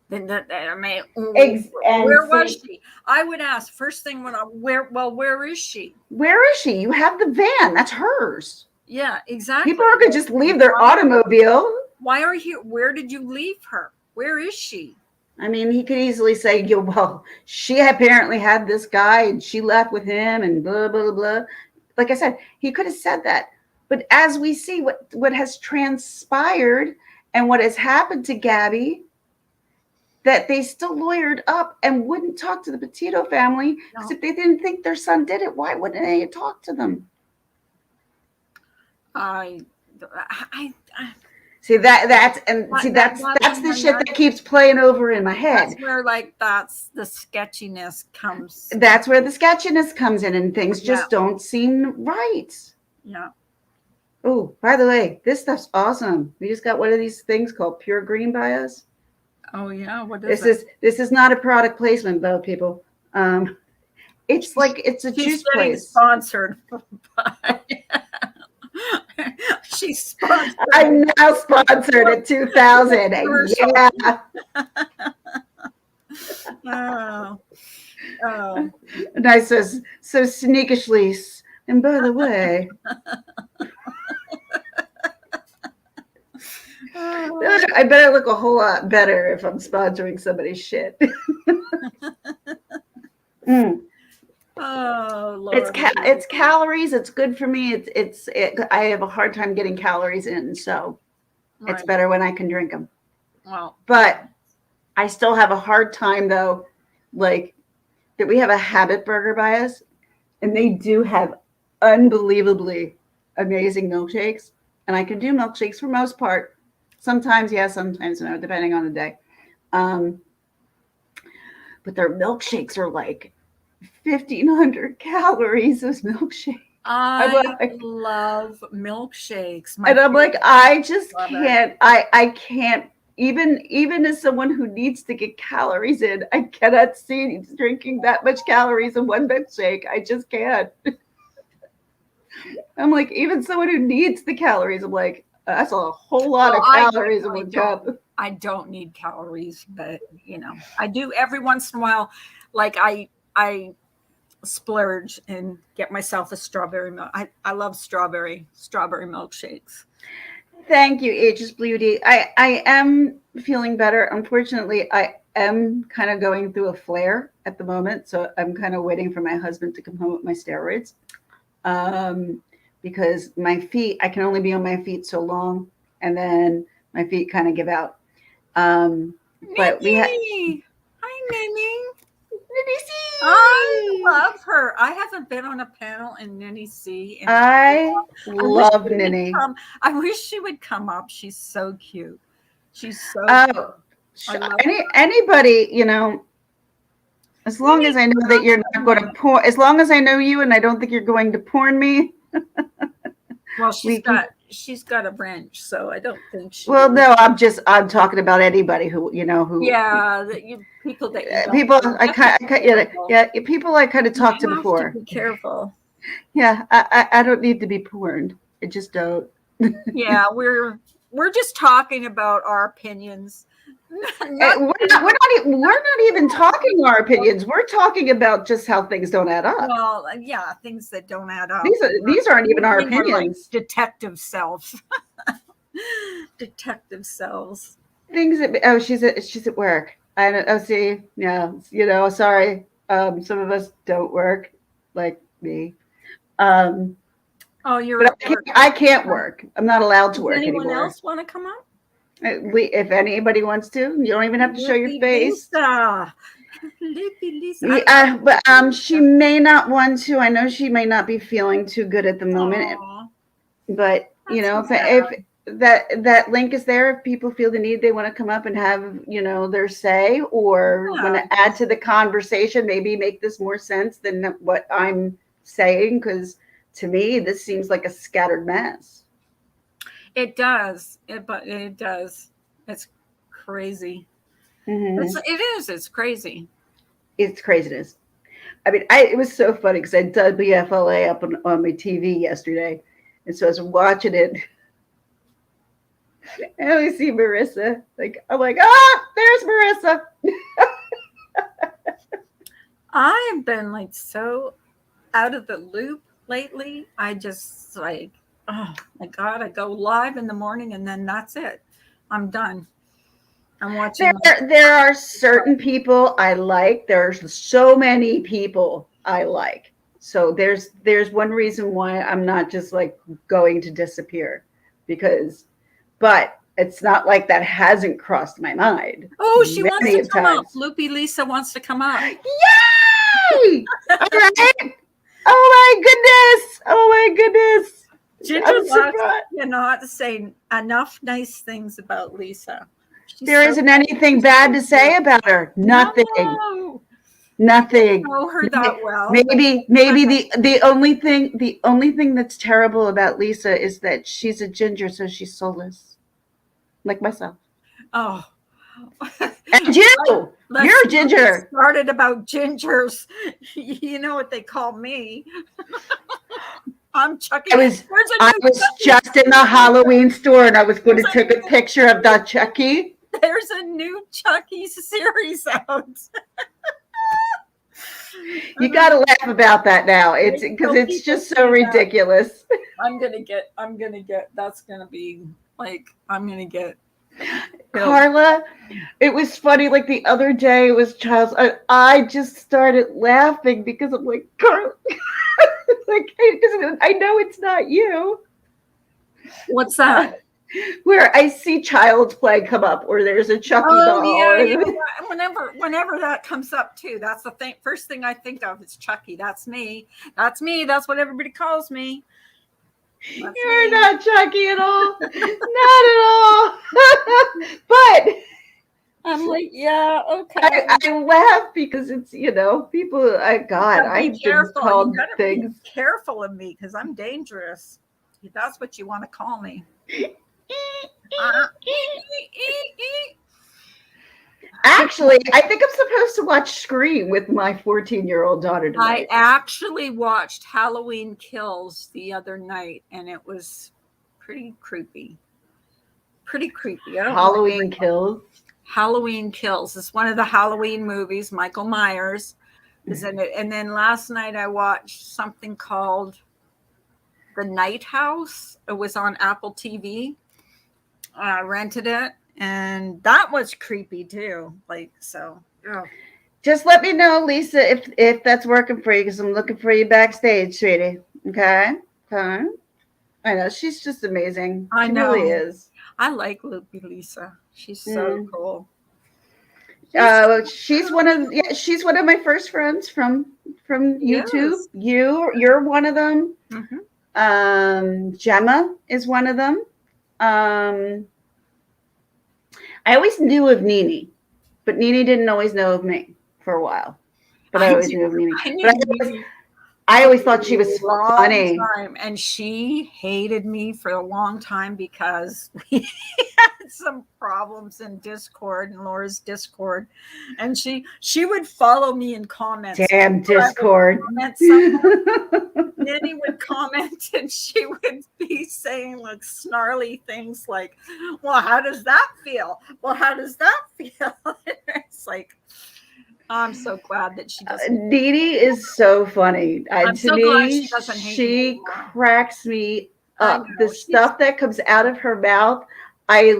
Then that I mean, and where was see, she? I would ask first thing when I where is she? where is she? You have the van. That's hers. Yeah, exactly. People are going to just leave their automobile. Why are you? Where did you leave her? Where is she? I mean, he could easily say, well, she apparently had this guy and she left with him and blah, blah, blah. Like I said, he could have said that. But as we see what has transpired and what has happened to Gabby, that they still lawyered up and wouldn't talk to the Petito family because No. if they didn't think their son did it, why wouldn't they talk to them? I, I See that's the shit that, that keeps playing over in my head. that's where like that's the sketchiness comes. That's where the sketchiness comes in, and things Yeah, just don't seem right. yeah. Oh, by the way, this stuff's awesome. We just got one of these things called Pure Green by us. Oh yeah. What is This it? is not a product placement, though, people. It's like it's a She's juice getting place. sponsored by. She's sponsored. I'm now sponsored at 2000. Yeah. Oh, oh. And I says so sneakishly. And by the way, I better look a whole lot better if I'm sponsoring somebody's shit. Mm. Oh Lord. It's calories. It's good for me. I have a hard time getting calories in, so it's Right. better when I can drink them. Well, But I still have a hard time though, like that we have a Habit Burger by us, and they do have unbelievably amazing milkshakes. And I can do milkshakes for most part. Sometimes yes, sometimes no, depending on the day. Um, but their milkshakes are like 1,500 calories. Those milkshakes. I'm I like, love milkshakes. and I'm like, I just Love it. can't. I can't. Even as someone who needs to get calories in, I cannot see drinking that much calories in one milkshake. I just can't. I'm like, even someone who needs the calories, I'm like, that's a whole lot Well, of I calories in definitely one cup. I don't need calories, but I do every once in a while. Like I splurge and get myself a strawberry milk. I love strawberry milkshakes. Thank you, Aegis Beauty. I am feeling better. Unfortunately, I am kind of going through a flare at the moment, so I'm kind of waiting for my husband to come home with my steroids. Um, because my feet, I can only be on my feet so long, and then my feet kind of give out. But we had Minnie. Hi, Minnie. Minnie I C. love her. I haven't been on a panel in Ninny C. And I I wish love she would Ninny. come. I wish she would come up. She's so cute. She's so cute. Oh, I love anybody, as long Ninny. as I know that you're not going to porn, as long as I know you and I don't think you're going to porn me, Well, we can. she's got a wrench, so I don't think she. Well, no, I'm talking about anybody who Yeah, people that you don't people know. I kind yeah, people I kind of You talked to have before. to be careful. Yeah, I don't need to be porned. I just don't. Yeah, we're just talking about our opinions. We're not even talking our opinions. We're talking about just how things don't add up. Well, yeah, things that don't add up. These aren't even our Mine are like opinions. detective selves. Detective selves. Things that she's at work. I don't see, yeah, sorry. Some of us don't work like me. Oh, you're But at work. I can't work. I'm not allowed to Does work anyone anymore. else want to come up? If anybody wants to, you don't even have to show your face. Lisa. Lisa. Yeah, but she may not want to. I know she may not be feeling too good at the moment. Aww, But if that link is there, if people feel the need, they want to come up and have their say, or want to add to the conversation, maybe make this more sense than what I'm saying, because to me this seems like a scattered mess. it does. It does. It's crazy. Mm-hmm. It's crazy. It's craziness. I mean, it was so funny because I had WFLA up on my TV yesterday, and so I was watching it. And I see Marissa. I'm like, there's Marissa. I have been like so out of the loop lately. I just like, oh my God, I go live in the morning and then that's it. I'm done. I'm watching. There are certain people I like. There's so many people I like. So there's one reason why I'm not just like going to disappear, but it's not like that hasn't crossed my mind. Oh, she wants to come times. up. Loopy Lisa wants to come up. Yay! All right. Oh my goodness. Oh my goodness. Ginger cannot say enough nice things about Lisa. There isn't anything bad to say about her. Nothing. No. Nothing. I know her that well. Maybe the only thing that's terrible about Lisa is that she's a ginger, so she's soulless, like myself. Oh, and you, you're a ginger. Started about gingers. You know what they call me. I'm Chucky. I was just in the Halloween store, and I was going to take a picture of that Chucky. There's a new Chucky series out. You got to laugh about that now. It's because it's just so ridiculous. I'm gonna get. That's gonna be like. I'm gonna get. Carla, it was funny. Like the other day, it was Child's. I just started laughing because I'm like, Carla, like because I know it's not you. What's that? Where I see Child's Play come up, or there's a Chucky doll. Yeah. Whenever that comes up too, that's the first thing I think of is Chucky. That's me. That's what everybody calls me. You're not Chucky at all. Not at all. But I'm like, yeah, okay. I laugh because it's people. I've been called things. Be careful of me because I'm dangerous. That's what you want to call me. Actually, I think I'm supposed to watch Scream with my 14-year-old daughter tonight. I actually watched Halloween Kills the other night, and it was pretty creepy. Halloween Kills? Halloween Kills. It's one of the Halloween movies. Michael Myers is in it. And then last night I watched something called The Night House. It was on Apple TV. I rented it, and that was creepy too. Just let me know, Lisa, if that's working for you, because I'm looking for you backstage, sweetie. Okay. I know she's just amazing. She really is. I like Loopy Lisa. She's so Mm. cool. She's She's one of my first friends from YouTube. yes. You're one of them. Hmm. Gemma is one of them. Um, I always knew of Nene, but Nene didn't always know of me for a while. But I I always knew, knew of Nene. I But knew Nene I for always thought she a was long funny. time, and she hated me for a long time because we had some problems in Discord, in Laura's Discord, and she would follow me in comments. Damn I would Discord. comment something. Nanny would comment and she would be saying like snarly things like, well, how does that feel? Well, how does that feel? It's like, I'm so glad that she doesn't. Dee is so funny. I'm To so glad me, she doesn't hate me she anymore. cracks me I up. The know. She's stuff that comes out of her mouth, I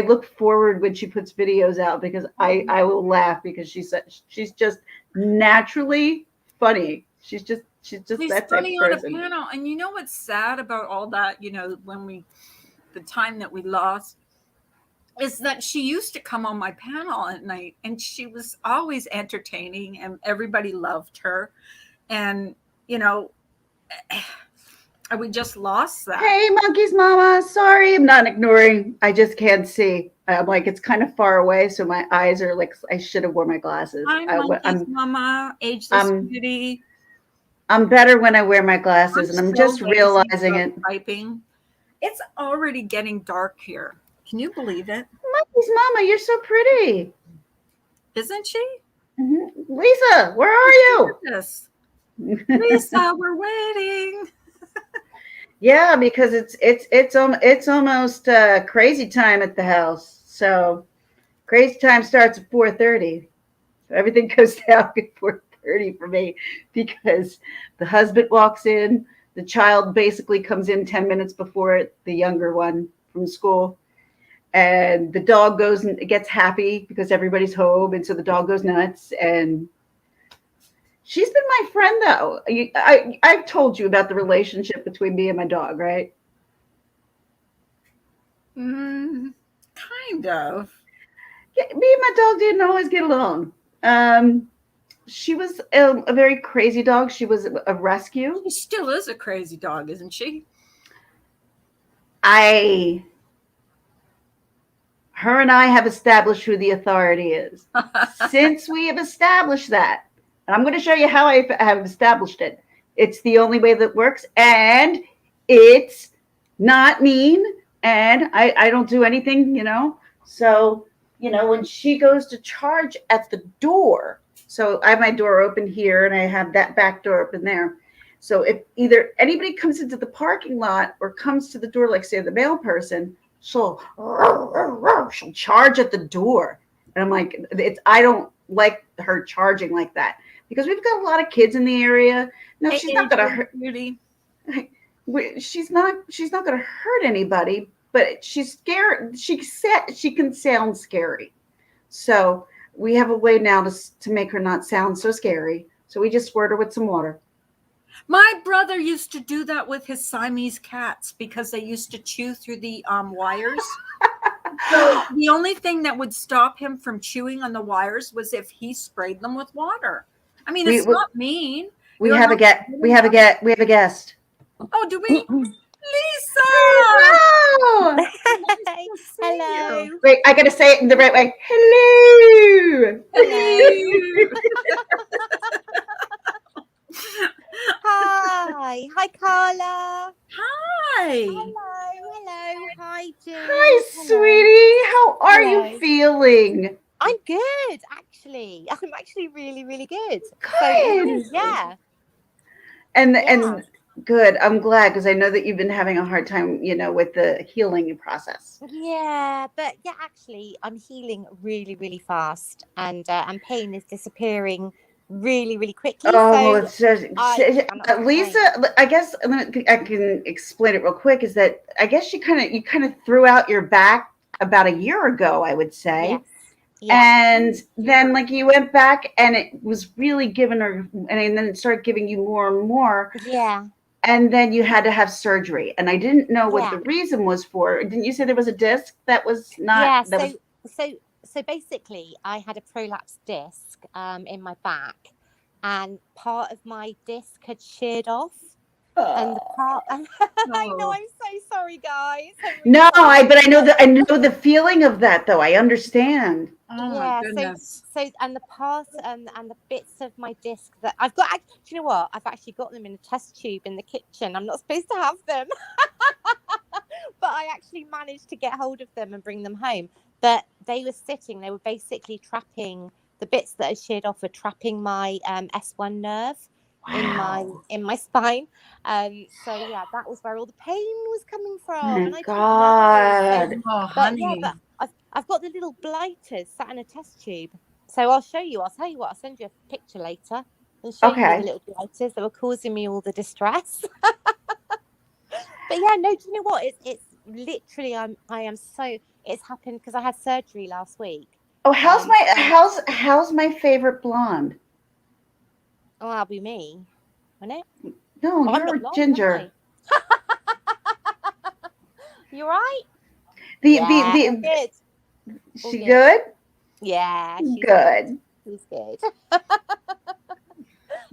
look forward when she puts videos out because I will laugh because she's just naturally funny. She's just she's that type funny of on a person. panel. And you know what's sad about all that, the time that we lost is that she used to come on my panel at night and she was always entertaining and everybody loved her. And, you know, we just lost that. Hey, Monkey's mama. Sorry, I'm not ignoring. I just can't see. I'm like it's kind of far away, so my eyes are like I should have worn my glasses. Hi, Monkey's Mama, Ageless I'm Beauty. I'm better when I wear my I'm glasses, and I'm so just lazy realizing about it. typing. It's already getting dark here. Can you believe it? Monkey's mama, you're so pretty. Isn't she? Lisa, where are you? Yes. Lisa, we're waiting. Yeah, because it's almost crazy time at the house. So crazy time starts at 4:30. So everything goes down at 4:30 for me because the husband walks in, the child basically comes in 10 minutes before the younger one from school, and the dog goes and gets happy because everybody's home, and so the dog goes nuts. And she's been my friend, though. I've told you about the relationship between me and my dog, right? Mm, kind of. Yeah, me and my dog didn't always get along. Um, she was a very crazy dog. She was a rescue. She still is a crazy dog, isn't she? I, her and I have established who the authority is. Since we have established that, and I'm going to show you how I have established it. It's the only way that works, and it's not mean, and I don't do anything, So, when she goes to charge at the door, so I have my door open here, and I have that back door open there. So if either anybody comes into the parking lot or comes to the door, like say the mail person, she'll charge at the door. And I'm like, I don't like her charging like that because we've got a lot of kids in the area. No, Hey, she's not gonna hurt. Beauty. She's not gonna hurt anybody, but she's scared. She can sound scary. So we have a way now to make her not sound so scary. So we just squirt her with some water. My brother used to do that with his Siamese cats because they used to chew through the wires. So the only thing that would stop him from chewing on the wires was if he sprayed them with water. I mean, We it's not mean. we You're have a not get we have a get we have a guest. Oh, do we? Lisa! Hello. Nice to see Hello. you. Wait, I gotta say it in the right way. Hello. Hello. Hi. Hi, Carla. Hi. Hello. Hi, Jim. Hi, Hello. sweetie. How are you Hello. feeling? I'm good, actually. I'm actually really, really good. Good. Yeah. And good. I'm glad because I know that you've been having a hard time, with the healing process. Yeah, but yeah, actually, I'm healing really, really fast, and pain is disappearing really, really quickly. Oh, So it's just, I cannot complain. Lisa. I guess I can explain it real quick. Is that I guess you kind of threw out your back about a year ago, I would say. Yes. Yeah. And then like you went back and it was really giving her, and then it started giving you more and more. Yeah. and then you had to have surgery. And I didn't know what Yeah. the reason was for. Didn't you say there was a disc that was not? Yeah. That was. So basically, I had a prolapsed disc in my back, and part of my disc had sheared off. And the part, I know, Oh. I'm so sorry, guys. I'm really No, sorry. but I know the feeling of that though. I understand. Oh my Yeah, goodness. and the parts and the bits of my disc that I've got, do you know what? I've actually got them in a test tube in the kitchen. I'm not supposed to have them, but I actually managed to get hold of them and bring them home. But they were basically trapping the bits that had sheared off, were trapping my S1 nerve Wow. in my spine. So yeah, that was where all the pain was coming from, My and I didn't know. So, God. Oh, but yeah, honey. but I've got the little blighters sat in a test tube. So I'll show you. I'll tell you what. I'll send you a picture later and show you all the Okay. little blighters that were causing me all the distress. But yeah, no. Do you know what? It's literally I am so. It's happened because I had surgery last week. Oh, So, how's my favorite blonde? oh, that'll be me, won't it? No, Oh, I'm not you're blonde, am ginger. I? You right? The Yeah, all the good. All she good. good? Yeah, she's Good. She's good.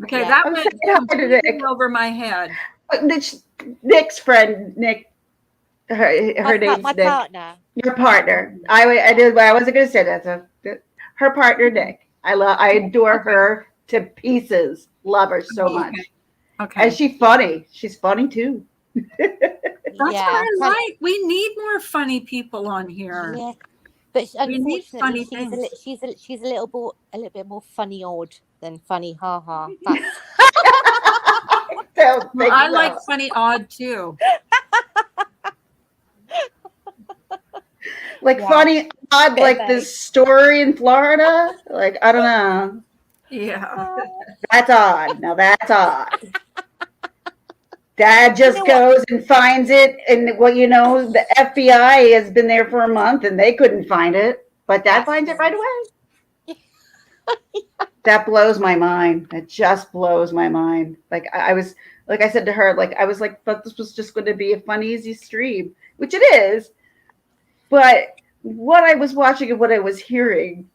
Okay, Yeah. that I'm went saying hi to completely Nick. over my head. Nick's friend, Nick. Her name's My Nick. partner. Your partner. I did. I wasn't gonna say that. So her partner, Nick. I adore her to pieces. Love her so much. Okay. And she's funny. She's funny too. That's Yeah, what I like. We need more funny people on here. yeah. But We need funny unfortunately, things. she's a little bit more funny odd than funny ha ha. That's Don't Well, think I so. like funny odd too. Like Yeah. funny odd, Bit like of this story in Florida. Like I don't know. Yeah. That's odd. Now that's odd. Dad You just know what? goes and finds it, and well, you know, the FBI has been there for a month and they couldn't find it, but Dad That's finds it true. right away. That blows my mind. That just blows my mind. Like I was, like I said to her, like I was like, thought this was just going to be a fun, easy stream, which it is. But what I was watching and what I was hearing,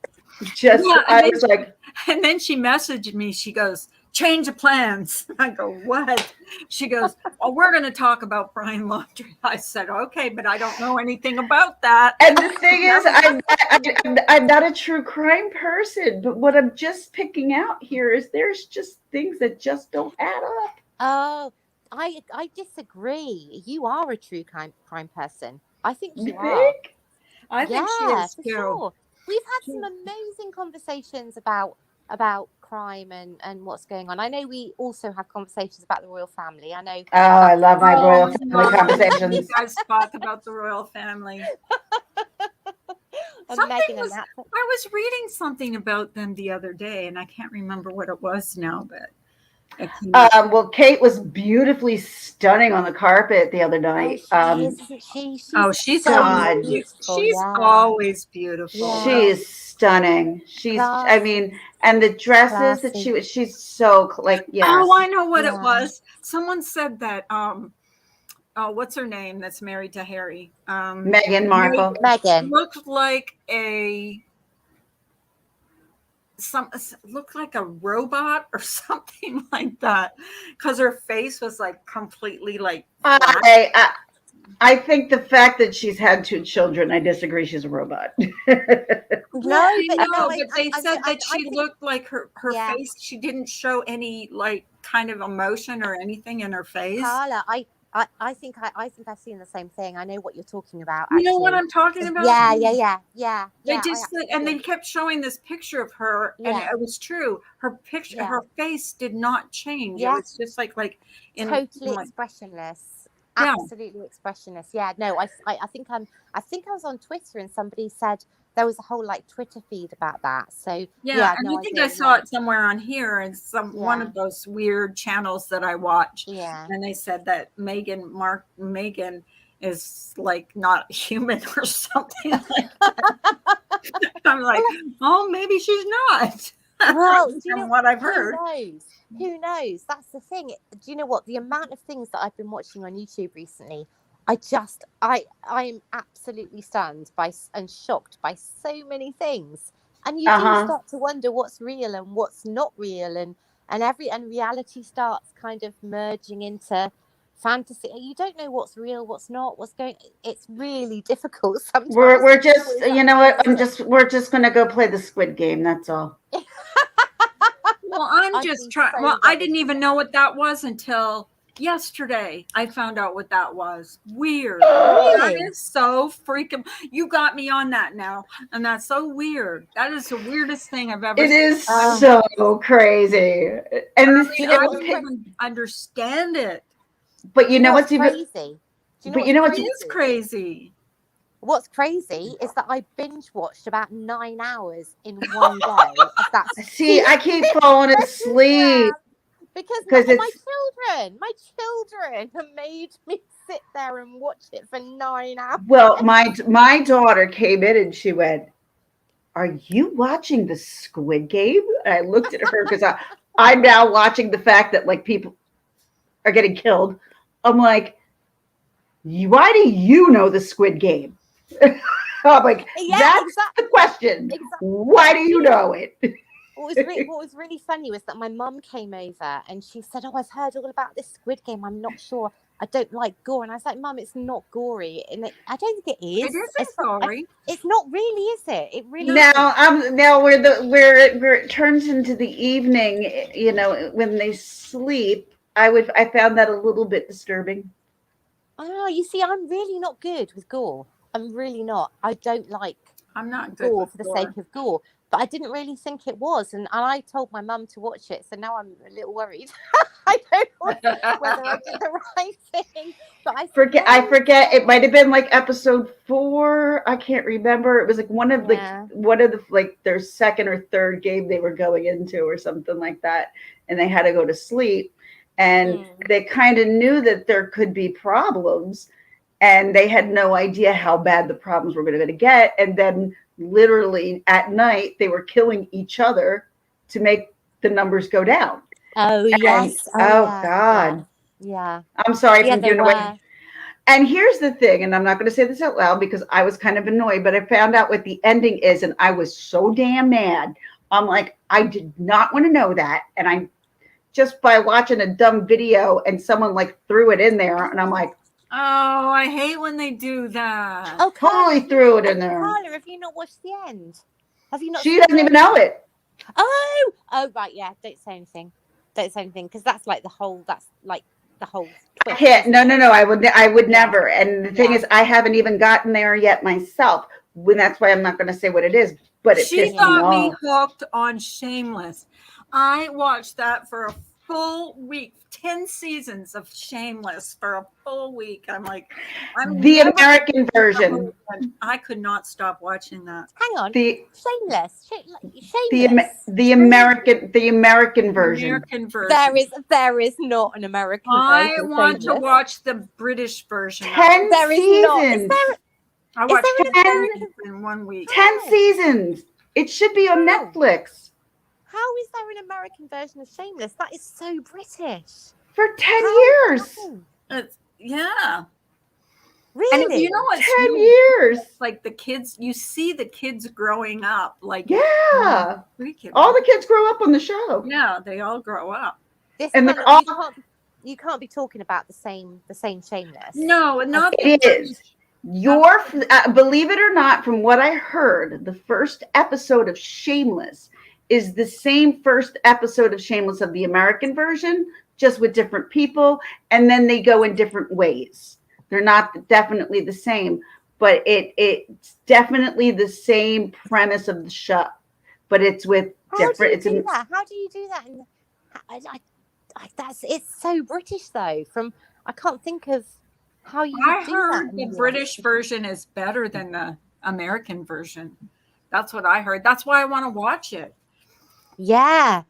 just Yeah, I was like, And then she messaged me. She goes, change of plans. I go, what? She goes, well, we're going to talk about Brian Laundrie. I said, okay, but I don't know anything about that. and the thing is, I'm not a true crime person, but what I'm just picking out here is there's just things that just don't add up. Oh, I disagree. You are a true crime person. I think You you are. think? I think she Yeah, is for too. sure. We've had some amazing conversations about crime and what's going on. I know we also have conversations about the royal family. I know. Oh, I love my Oh, royal I family love it when conversations. you guys talk about the royal family. And Something Meghan was, and that. I was reading something about them the other day, and I can't remember what it was now, but it came up. Well, Kate was beautifully stunning on the carpet the other Oh, night. she is, isn't she? She's so God. beautiful. She's Yeah. always beautiful. Yeah. She is stunning. She's, I Class. mean, and the dresses that Classy. she's so like, yes. Oh, I know what it Yeah. was. Someone said that. What's her name? That's married to Harry. Meghan Markle. Meghan. Looked like looked like a robot or something like that, because her face was like completely like flat. I think the fact that she's had 2 children, I disagree. She's a robot. No, but they said that she think, looked like her Yeah. face. She didn't show any like kind of emotion or anything in her face. Carla, I think I've seen the same thing. I know what you're talking about. You know what actually. I'm talking about? Yeah. They just and they kept showing this picture of her, and Yeah. it was true. Her picture, Yeah. her face did not change. Yeah. It was just like totally expressionless. Yeah. Absolutely expressionless. Yeah. No, I think I was on Twitter and somebody said there was a whole like Twitter feed about that. So yeah, and no, I think I saw it somewhere on here and one Yeah. of those weird channels that I watch. Yeah. And they said that Megan is like not human or something like that. I'm like, oh, maybe she's not. Well, do you from know what I've who heard. knows? Who knows? That's the thing. Do you know what? The amount of things that I've been watching on YouTube recently, I am absolutely stunned and shocked by so many things. And you do Uh-huh. start to wonder what's real and what's not real, and reality starts kind of merging into fantasy. You don't know what's real, what's not, what's going. It's really difficult sometimes. We're just, Always you know what? understand. We're just gonna go play the Squid Game. That's all. Well, I'm I'd just be trying. so Well, I didn't even know devastated. what that was until yesterday. I found out what that was. Weird. That Really? is so freaking. You got me on that now, and that's so weird. That is the weirdest thing I've ever It seen. is Uh, so crazy, and this, Do you I know what's don't even understand it. but Do you you know know what's what's even, crazy? Do you know but you what's know It what's, is crazy? crazy. What's crazy is that I binge watched about 9 hours in one day of that. see, I keep falling asleep Because because it's, my children have made me sit there and watch it for 9 hours. well, my daughter came in and she went, "Are you watching the Squid Game?" And I looked at her because I'm now watching the fact that like people are getting killed. I'm like, why do you know the Squid Game? I'm like, Yeah, that's the exactly. question. Exactly. Why do you know it? What was really funny was that my mum came over and she said, "Oh, I've heard all about this Squid Game. I'm not sure. I don't like gore." And I was like, "Mum, it's not gory, and I don't think it It is. isn't gory. It's not really, is it? It really No. Now isn't." now where it turns into the evening, you know, when they sleep, I found that a little bit disturbing. Oh, you see, I'm really not good with gore. I'm really not. I don't like I'm not good gore with for the gore. sake of gore. But I didn't really think it was, and I told my mum to watch it, so now I'm a little worried. I don't know whether I did the right thing, but I said, I "No, forget. It no." might have been like episode 4. I can't remember. It was like Yeah. one of the like their second or third game they were going into or something like that, and they had to go to sleep, and Mm. they kind of knew that there could be problems, and they had no idea how bad the problems were going to get, and then literally at night they were killing each other to make the numbers go down. Oh And yes. Oh oh yeah. Yeah. God, Yeah. I'm sorry if Yeah. I'm They giving away. were. And here's the thing, and I'm not going to say this out loud because I was kind of annoyed, but I found out what the ending is, and I was so damn mad. I'm like, I did not want to know that. And I just by watching a dumb video and someone like threw it in there, and I'm like, Oh, I hate when they do that. Oh, totally threw it in there. Carla, have you not watched the end? Have you not She seen doesn't the even end? know it. Oh. Oh, right. Yeah. Don't say anything. Don't say anything because that's like the whole. That's like the whole I twist. can't. Isn't No, it? no, no. I would Yeah. never. And the thing Yeah. is, I haven't even gotten there yet myself. When that's why I'm not going to say what it is. But it She pissed me got me off. hooked on Shameless. I watched that for a full week, 10 seasons of Shameless for a full week. I'm like, I'm The never American version. I could not stop watching that. Hang on. The Shameless. the Shameless. the American version. American version. There is not an American I version of want to Shameless. watch the British version. 10 There is not. Is seasons. there? I Is watched there an 10 American? seasons in 1 week. 10 How? seasons. It should be on How? Netflix How is there an American version of Shameless? That is so British. for 10 How? years. How? Yeah. Really? And you know what's 10 really years. like the kids, you see the kids growing up. Like, Yeah. freaking All the kids grow up on the show. yeah, they all grow up. This And kind they're of, all, you can't be talking about the same Shameless. No, not the it is. Believe it or not, from what I heard, the first episode of Shameless is the same first episode of Shameless of the American version, just with different people, and then they go in different ways. They're not definitely the same, but it's definitely the same premise of the show, but it's with different. How do you do that? How do you do that? It's so British though. I can't think of how you I would do that. heard the British version is better than the American version. That's what I heard. That's why I want to watch it. Yeah,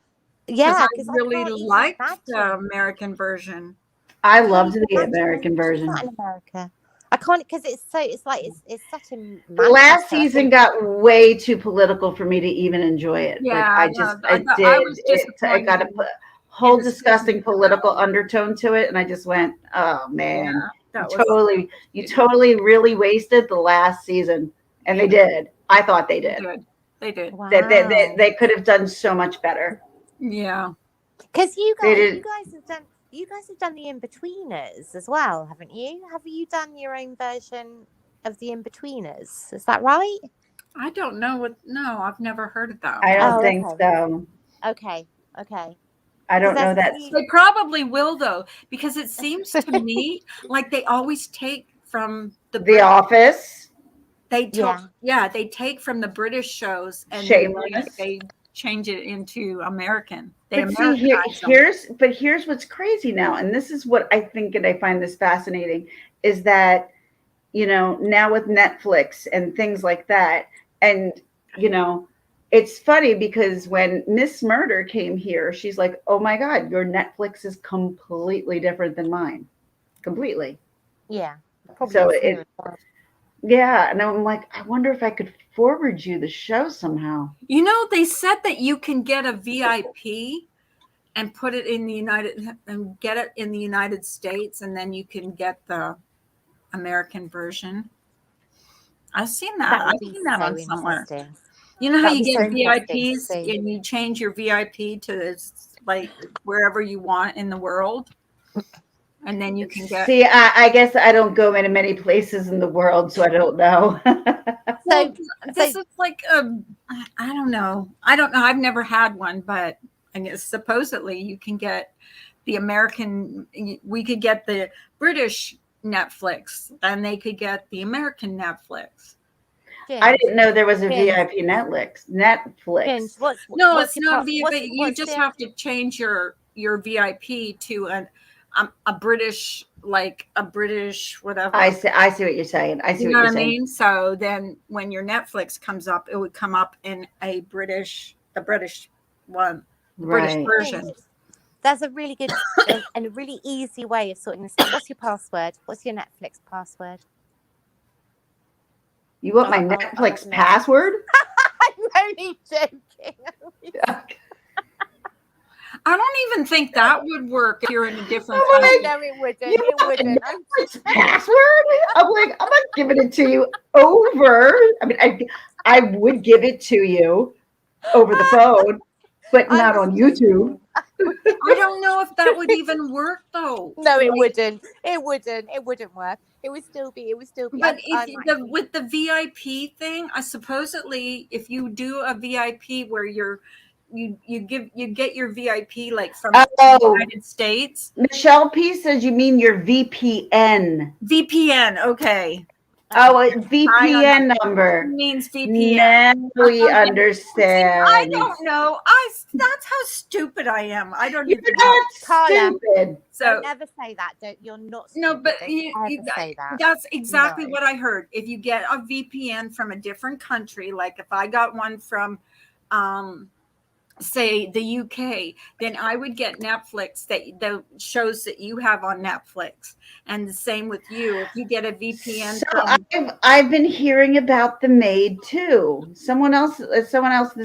yeah. I Because really can't even liked the imagine. American version. I I can't loved even the imagine American them doing version. that in America. I can't because it's such a The last Manchester. I season think. got way too political for me to even enjoy it. Like Yeah, no, it I did. was It got a disappointed whole the season disgusting political undertone to it, and I just went, oh man, Yeah, that was you totally really wasted the last season, and they did. I thought they did. They did. Wow. They could have done so much better. Yeah. Because you They guys, did. you guys have done the In-Betweeners as well, haven't you? Have you done your own version of the In-Betweeners? Is that right? I don't know what. No, I've never heard of that I one. don't think okay. so. Okay. I don't know there's a that. few- They probably will though, because it seems to me like they always take from The Office, They Yeah. they take from the British shows and Shameless. they change it into American. They But see, Americanize them. here's what's crazy now, and this is what I think, and I find this fascinating, is that now with Netflix and things like that, and it's funny because when Miss Murder came here, she's like, "Oh my God, your Netflix is completely different than mine, completely." Yeah. Probably So is here. yeah, and I'm like, I wonder if I could forward you the show somehow. They said that you can get a VIP and put it in the United States, and then you can get the American version. I've seen that. That would I've be seen that so on somewhere. interesting. You know how That'd you be get so interesting to VIPs see. and you change your VIP to like wherever you want in the world, and then you can get. See, I guess I don't go into many places in the world, so I don't know. Well, So, this is like I don't know. I've never had one, but I guess supposedly you can get the American. We could get the British Netflix, and they could get the American Netflix. I didn't know there was a Ginge. VIP Netflix. Ginge, No, what's it's not your, VIP. You just have to change your VIP to a British, like a British whatever. I see what you're saying. I see You what know you're what I saying. mean? So then when your Netflix comes up, it would come up in the British one, the British Right. version. There's a really good and a really easy way of sorting this out. What's your password? What's your Netflix password? You want my Netflix password? I'm only joking. I don't even think that would work if you're in a different Oh, country. No, it wouldn't. You It want my wouldn't. Netflix password? I'm like, I'm not giving it to you over. I mean, I would give it to you over the phone, but not on YouTube. I don't know if that would even work though. No, it wouldn't. It wouldn't work. It would still be. But with the VIP thing, supposedly if you do a VIP where you get your VIP like from the United States. Michelle P says you mean your VPN. VPN, okay. Oh, a VPN number. Means VPN. Now we understand. I don't know. That's how stupid I am. I don't even know. Carla, stupid. So don't ever say that. You're not stupid. No, but say that. That's exactly what I heard. If you get a VPN from a different country, like if I got one from say the UK, then I would get Netflix, that the shows that you have on Netflix, and the same with you. If you get a VPN, so I've been hearing about The Maid too. Someone else. This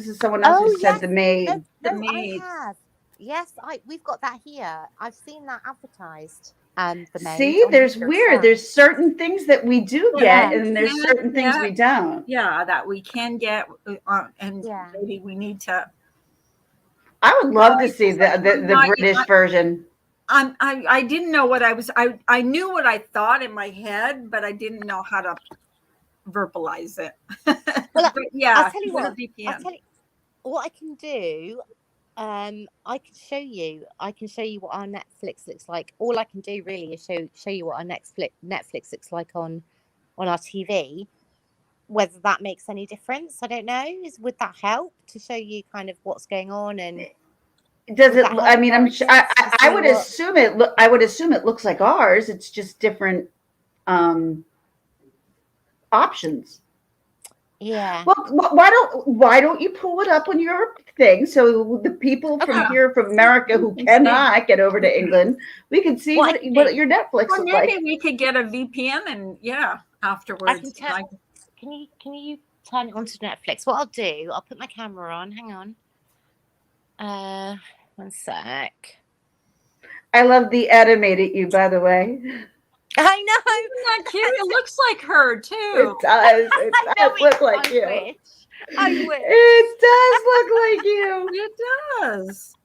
is someone else who said The Maid. No, I have. Yes, we've got that here. I've seen that advertised. The Maid. See, there's weird. There's certain things that we do get, and there's certain things we don't. Yeah, that we can get, and maybe we need to. I would love to see the British version. I didn't know what I was. I knew what I thought in my head, but I didn't know how to verbalize it. Well, yeah, I'll tell you what I can do. I can show you. I can show you what our Netflix looks like. All I can do really is show you what our Netflix looks like on our TV. Whether that makes any difference, I don't know. Would that help to show you kind of what's going on? And does it? I mean, I'm sure. I would assume it. I would assume it looks like ours. It's just different options. Yeah. Well, why don't you pull it up on your thing so the people from Okay. here from America who cannot get over to England, we can see What I can do- what your Netflix Or is maybe like. we could get a VPN and I afterwards. can turn. Can you turn it onto Netflix? What I'll do, I'll put my camera on. Hang on. One sec. I love the animated you, by the way. I know. Isn't that cute? It looks like her too. It does. It I know does look like I you. wish. I wish. It does look like you. It does.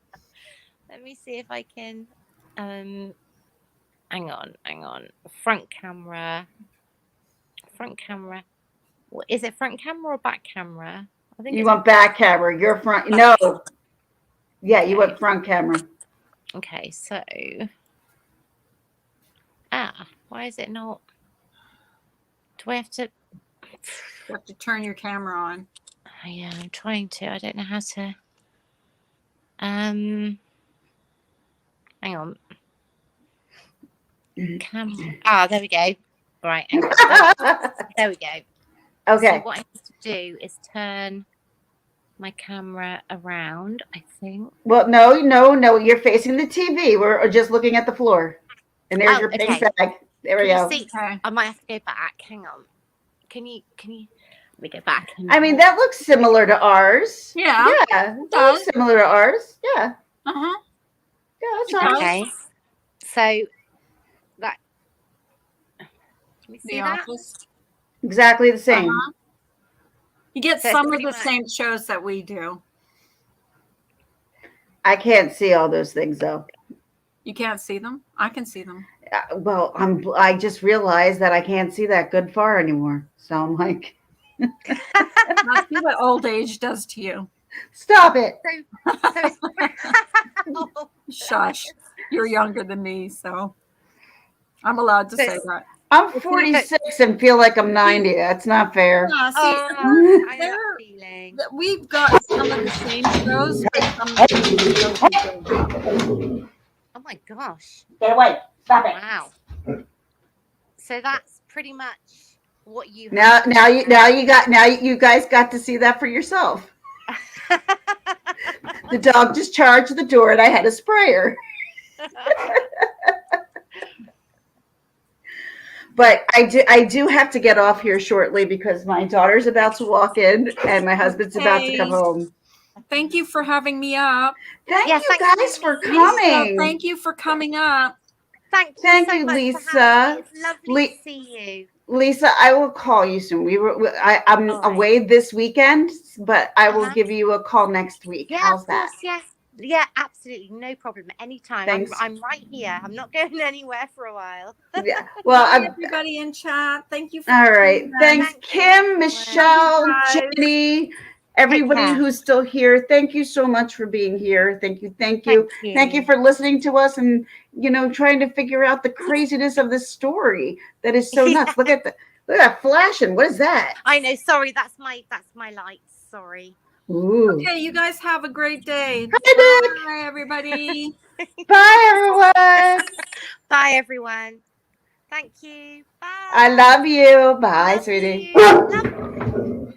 Let me see if I can. Hang on. Front camera. What is it? Front camera or back camera? I think You it's want back camera. Your front. No. Yeah, you want front camera. okay. So, why is it not? Do I have to? You have to turn your camera on. Oh, yeah, I'm trying to. I don't know how to. Hang on. Camera. There we go. Right. Hang on. There we go. Okay. So what I need to do is turn my camera around, I think. Well, no. You're facing the TV. We're just looking at the floor. And there's your pink bag. There we go. See? Okay. I might have to go back. Hang on. Can you let me go back? I mean, that looks similar to ours. Yeah. Yeah. That looks similar to ours. Yeah. Uh-huh. Yeah, that's ours. Okay. So that can we see The that? Office. Exactly the same. Uh-huh. You get So it's some of pretty the much- same shows that we do. I can't see all those things though. You can't see them? I can see them. Well, I just realized that I can't see that good far anymore. So I'm like, That's what old age does to you. stop it. So it's oh, Shush. You're younger than me, so I'm allowed to say that. I'm 46 and feel like I'm 90. That's not fair. Yeah, see, I know that feeling. we've got some of the same shows, but some of the shows. Oh my gosh. Get away. Stop it. Wow. So that's pretty much what you Now you guys got to see that for yourself. The dog just charged the door and I had a sprayer. But I do have to get off here shortly because my daughter's about to walk in and my husband's about to come home. Thank you for having me up. Thank Yes, you thank guys you, for Lisa. coming. Thank you for coming up. Thank Thank you, you, so much Lisa. For having me. It's lovely to see you. Lisa, I will call you soon. I'm All right. away this weekend, but I will Uh-huh. give you a call next week. Yeah, How's of that? course, yes. Yeah, absolutely. No problem. Anytime. Thanks. I'm right here. I'm not going anywhere for a while. Yeah. Well, Hi, I'm everybody in chat. Thank you for all right. tuning in. Thanks, Thank Kim, you. Michelle, Love you guys. Jenny, everybody care. who's still here. Thank you so much for being here. Thank you. Thank you. Thank you for listening to us and trying to figure out the craziness of this story that is so nuts. Look at that flashing. What is that? I know. Sorry, that's my lights. Sorry. Ooh. Okay, you guys have a great day. Hi, Nick. Bye, everybody. Bye, everyone. Bye, everyone. Thank you. Bye. I love you. Bye, Love sweetie. you. Love